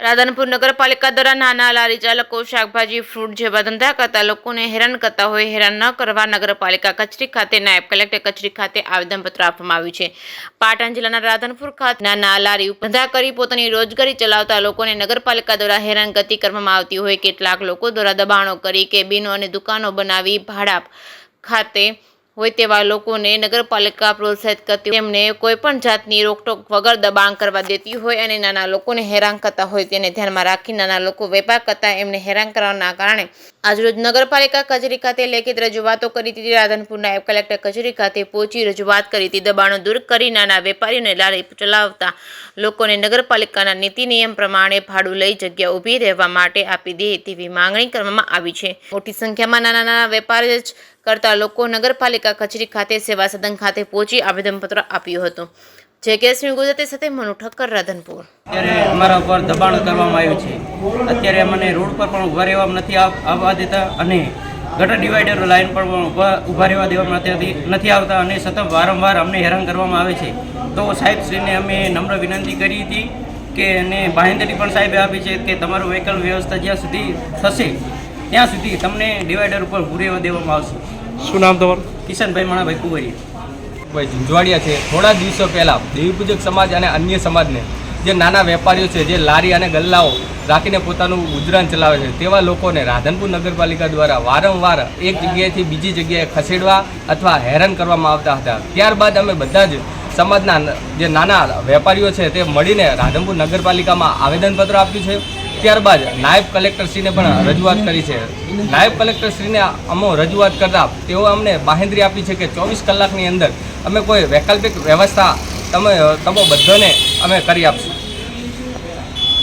રાધનપુર નગરપાલિકા દ્વારા નાના લારી ચાલકો શાકભાજી ફ્રૂટ જેવા ધંધા કરતા લોકોને હેરાન કરતા હોય હેરાન ન કરવા નગરપાલિકા કચેરી ખાતે નાયબ કલેક્ટર કચેરી ખાતે આવેદનપત્ર આપવામાં આવ્યું છે। પાટણ જિલ્લાના રાધનપુર ખાતે નાના લારી ધંધા કરી પોતાની રોજગારી ચલાવતા લોકોને નગરપાલિકા દ્વારા હેરાનગતિ કરવામાં આવતી હોય કેટલાક લોકો દ્વારા દબાણો કરી કેબિનો અને દુકાનો બનાવી ભાડા ખાતે હોય તેવા લોકોને નગરપાલિકા પ્રોત્સાહિત કરતી તેમને કોઈપણ જાતની રોકટોક વગર દબાણ કરવા દેતી હોય અને નાના લોકોને હેરાન કરતા હોય તેને ધ્યાનમાં રાખી નાના લોકો વેપાર કરતા એમને હેરાન કરવાના કારણે આજરોજ નગરપાલિકા કચેરી ખાતે લેખિત રજૂઆતો કરી હતી। રાધનપુર નાયબ કલેક્ટર કચેરી ખાતે પહોંચી રજૂઆત કરી હતી। દબાણો દૂર કરી નાના વેપારીઓને લારી ચલાવતા લોકોને નગરપાલિકાના નીતિ નિયમ પ્રમાણે ભાડું લઈ જગ્યા ઊભી રહેવા માટે આપી દે તેવી માંગણી કરવામાં આવી છે। મોટી સંખ્યામાં નાના વેપારી કરતા લોકો નગરપાલિકા કચેરી ખાતે સેવા સદન ખાતે પહોંચી આવેદનપત્ર આપ્યું હતું। જગ્યાશ્રી ગુજરાતી સાથે મનુ ઠક્કર, રાધનપુર। અત્યારે અમારા ઉપર દબાણ કરવામાં આવ્યું છે। અત્યારે અમને રોડ પર પણ ઊભા રહેવા નથી આવવા દેતા અને ગટર ડિવાઈડર લાઈન પર પણ ઊભા રહેવા દેવામાં નથી આવતા અને સતત વારંવાર અમને હેરાન કરવામાં આવે છે। તો સાહેબશ્રીને અમે નમ્ર વિનંતી કરી હતી કે અને બાંહેધરી પણ સાહેબે આપી છે કે તમારું વ્હીકલ વ્યવસ્થા જ્યાં સુધી થશે ત્યાં સુધી તમને ડિવાઈડર ઉપર ઊભું રહેવા દેવામાં આવશે। શું નામ તમારું? કિશનભાઈ માણાભાઈ કુંવરી ભાઈ ઝુંઝવાડિયા છે। થોડા દિવસો પહેલાં દેવી પૂજક સમાજ અને અન્ય સમાજને જે નાના વેપારીઓ છે જે લારી અને ગલ્લાઓ રાખીને પોતાનું ગુજરાન ચલાવે છે તેવા લોકોને રાધનપુર નગરપાલિકા દ્વારા વારંવાર એક જગ્યાએથી બીજી જગ્યાએ ખસેડવા અથવા હેરાન કરવામાં આવતા હતા। ત્યારબાદ અમે બધા જ સમાજના જે નાના વેપારીઓ છે તે મળીને રાધનપુર નગરપાલિકામાં આવેદનપત્ર આપ્યું છે। ત્યારબાદ નાયબ કલેક્ટરશ્રીને પણ રજૂઆત કરી છે। નાયબ કલેક્ટરશ્રીને અમો રજૂઆત કરતા તેઓ અમને બાંહેધરી આપી છે કે 24 કલાકની અંદર અમે કોઈ વૈકલ્પિક વ્યવસ્થા તમે બધાને અમે કરી આપશું।